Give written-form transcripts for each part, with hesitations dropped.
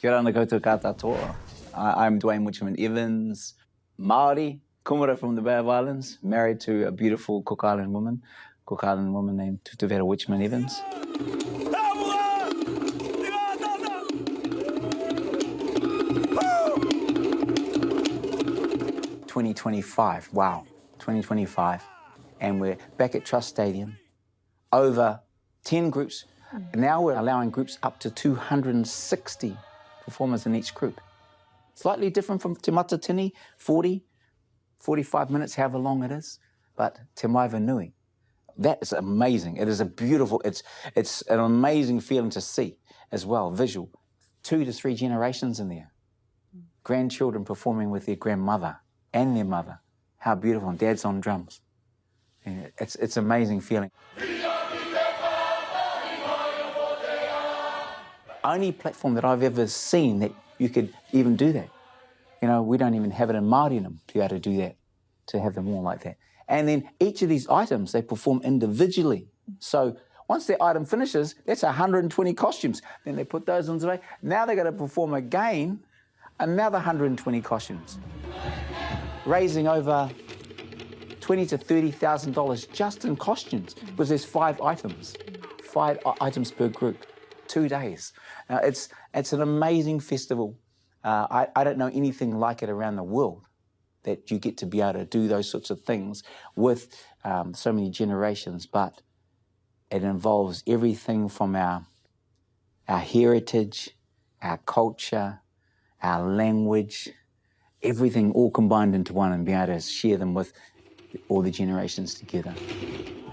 Kia ora koutou katoa. I'm Dwayne Witchman Evans, Māori, kumara from the Bay of Islands, married to a beautiful Cook Island woman named Tutuvera Witchman Evans. 2025, wow, 2025. And we're back at Trust Stadium, over 10 groups. Now we're allowing groups up to 260 performers in each group. Slightly different from Te Matatini, 40, 45 minutes, however long it is, but Te Maeva Nui, that is amazing. It is a beautiful, it's an amazing feeling to see as well, visual. 2 to 3 generations in there. Grandchildren performing with their grandmother and their mother. How beautiful, and dad's on drums. Yeah, it's an amazing feeling. Only platform that I've ever seen that you could even do that. You know, we don't even have it in Māori to be able to do that, to have them all like that. And then each of these items, they perform individually. So once their item finishes, that's 120 costumes. Then they put those ones away. Now they're going to perform again, another 120 costumes, raising over $20,000 to $30,000 just in costumes, because there's 5 items per group, 2 days. Now it's an amazing festival. I don't know anything like it around the world, that you get to be able to do those sorts of things with so many generations, but it involves everything from our heritage, our culture, our language, everything all combined into one, and be able to share them with all the generations together.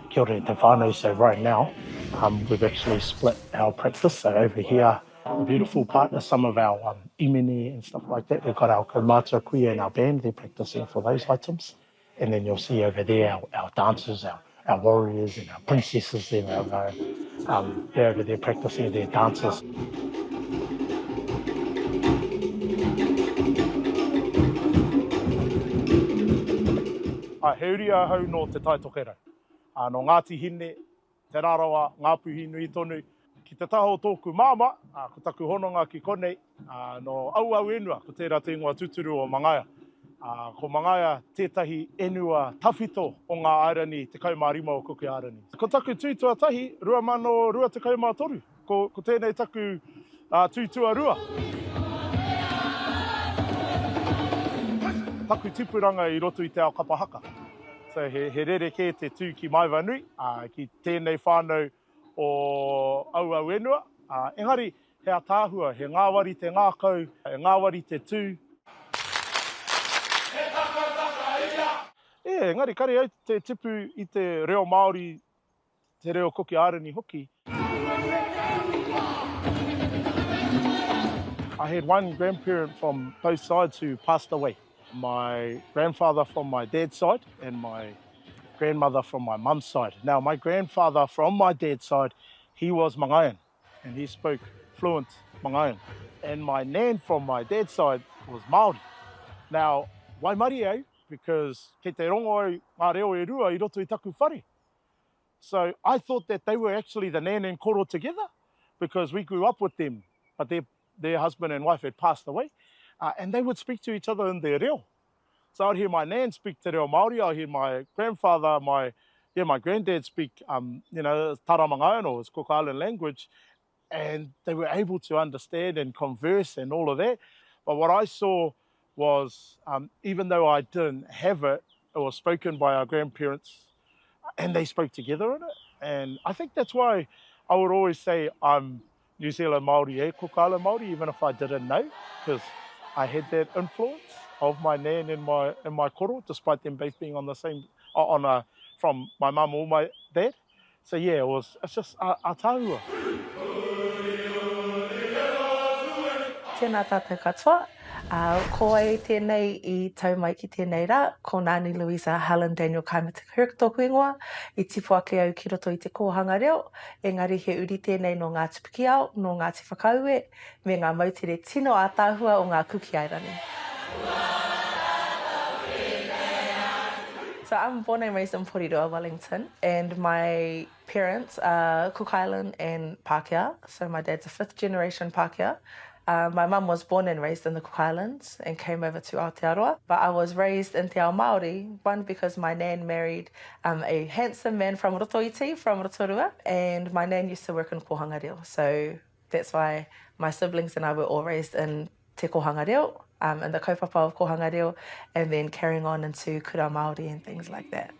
Kia ora te whānau. So right now, we've actually split our practice. So over here, a beautiful partner, some of our imene and stuff like that. We've got our kaumātua kuia and our band, they're practicing for those items. And then you'll see over there our dancers, our warriors and our princesses, they're over there practicing their dances. He uri ahau no te taitokera. No Ngāti Hine, Te Rarawa, Ngāpuhi Nui Tonu, ki te taho tōku māma, ko taku hononga ki konei, no au enua, ko tērā te ingoa tuturu o Mangaia. Ko Mangaia, tētahi enua tawhito o ngā airani te kaumārima o Kuki Airani. Ko taku tūtua tahi, 2023, ko tēnei taku tūtua rua. Taku tipuranga I roto I te ao kapahaka. So he rereke te tū ki Maeva Nui, ki tēnei whānau o au enua. Engari, he a tāhua, he ngāwari te ngākau, he ngāwari te tū. Engari, kare au te tipu I te reo Māori, te reo Kuki Airani hoki. I had one grandparent from both sides who passed away. My grandfather from my dad's side and my grandmother from my mum's side. Now, my grandfather from my dad's side, he was Mangaian, and he spoke fluent Mangaian. And my nan from my dad's side was Māori. Now, waimari au, because kei te rongo au ngā reo e rua I roto I taku whare. So I thought that they were actually the nan and koro together, because we grew up with them, but their husband and wife had passed away. And they would speak to each other in their reo. So I'd hear my nan speak te reo Māori, I'd hear my grandfather, my granddad speak, Taramangaian or his Cook Island language, and they were able to understand and converse and all of that. But what I saw was, even though I didn't have it, it was spoken by our grandparents, and they spoke together in it. And I think that's why I would always say I'm New Zealand Māori, Cook Island Māori, even if I didn't know, because I had that influence of my nan and my koro, despite them both being on the same, from my mum or my dad. So yeah, it's just a tāhua. Tēnā tātou katoa. Ko ai tēnei I tau mai ki tēnei rā, ko Nāni Louisa Helen Daniel Kaimata Kirk tōku ingoa, I tipu ake au ki roto I te kōhanga reo, engari he uri tēnei no ngā tipiki ao, no ngā te whakaue, me ngā mautere tino a tāhua o ngā Kuki Airani. So I'm born and raised in Porirua, Wellington, and my parents are Cook Island and Pākehā. So my dad's a 5th generation Pākehā. My mum was born and raised in the Cook Islands and came over to Aotearoa, but I was raised in Te Ao Māori, one because my nan married a handsome man from Rotoiti, from Rotorua, and my nan used to work in kohanga reo, so that's why my siblings and I were all raised in te kohanga reo, in the kaupapa of kohanga reo, and then carrying on into kura Māori and things like that.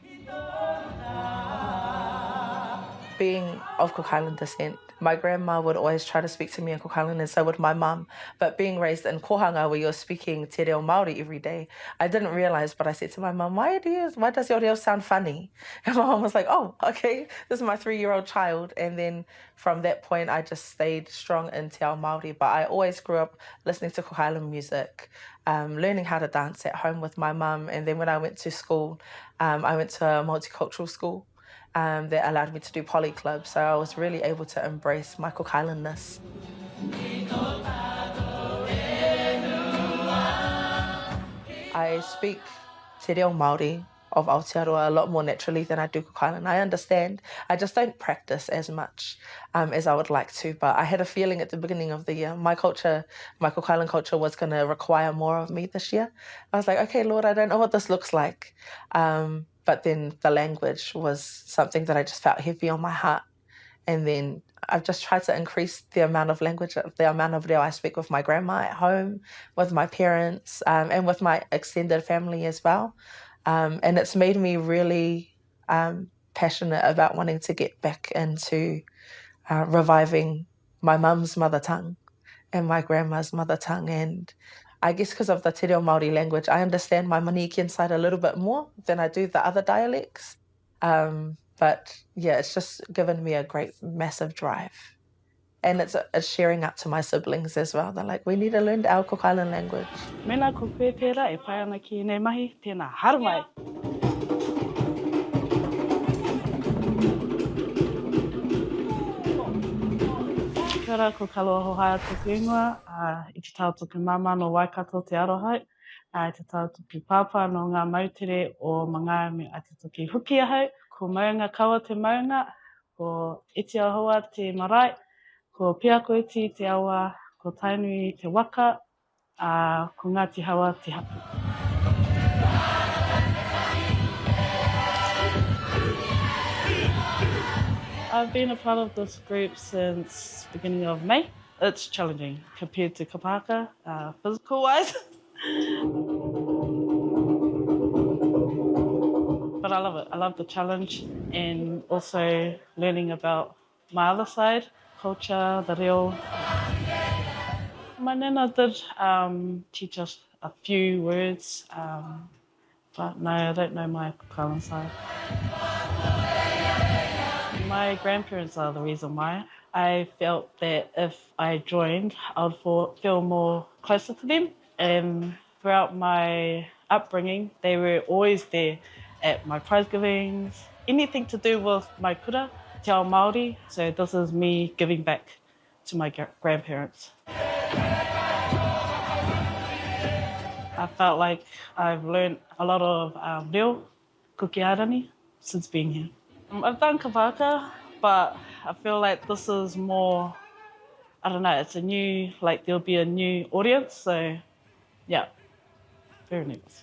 Being of Cook Island descent, my grandma would always try to speak to me in Cook Island, and so would my mum. But being raised in kohanga, where you're speaking te reo Māori every day, I didn't realise, but I said to my mum, why does your reo sound funny? And my mum was like, oh, okay, this is my 3-year-old child. And then from that point, I just stayed strong in te ao Māori. But I always grew up listening to Cook Island music, learning how to dance at home with my mum. And then when I went to school, I went to a multicultural school. That allowed me to do poly club, so I was really able to embrace my Cook Islandness. I speak te reo Māori of Aotearoa a lot more naturally than I do Cook Island. I understand, I just don't practice as much as I would like to, but I had a feeling at the beginning of the year, my Cook Island culture was going to require more of me this year. I was like, okay, Lord, I don't know what this looks like. But then the language was something that I just felt heavy on my heart. And then I've just tried to increase the amount of language, the amount of reo I speak with my grandma at home, with my parents, and with my extended family as well. And it's made me really passionate about wanting to get back into reviving my mum's mother tongue and my grandma's mother tongue. And I guess because of the te reo Māori language, I understand my Manikian side a little bit more than I do the other dialects. But yeah, it's just given me a great, massive drive. And it's sharing up to my siblings as well. They're like, we need to learn our Cook Island language. Mena ko koe pēra e pai ana ki nei mahi, tēnā haramai. Kia ora, ko Kaloa Hohaia tuku ingoa, I te tau tuku mama no Waikato te arohau, I te tau tuku pāpā no ngā mautere o Mangaiame a te tuku huki ahau, ko maunga kaua te maunga, ko iti ahoa te marae, ko piako iti te awa, ko tainui te waka, ko Ngāti Hawa te hapu. I've been a part of this group since the beginning of May. It's challenging compared to kapaka, physical-wise. But I love it. I love the challenge and also learning about my other side, culture, the reo. My nana did teach us a few words, but no, I don't know my Cook Island side. My grandparents are the reason why. I felt that if I joined, I would feel more closer to them. And throughout my upbringing, they were always there at my prize givings, anything to do with my kura, te ao Māori. So this is me giving back to my grandparents. I felt like I've learned a lot of reo, kukiarani, since being here. I've done kapaka, but I feel like this is more, I don't know, it's a new, like there'll be a new audience, so yeah, very nervous.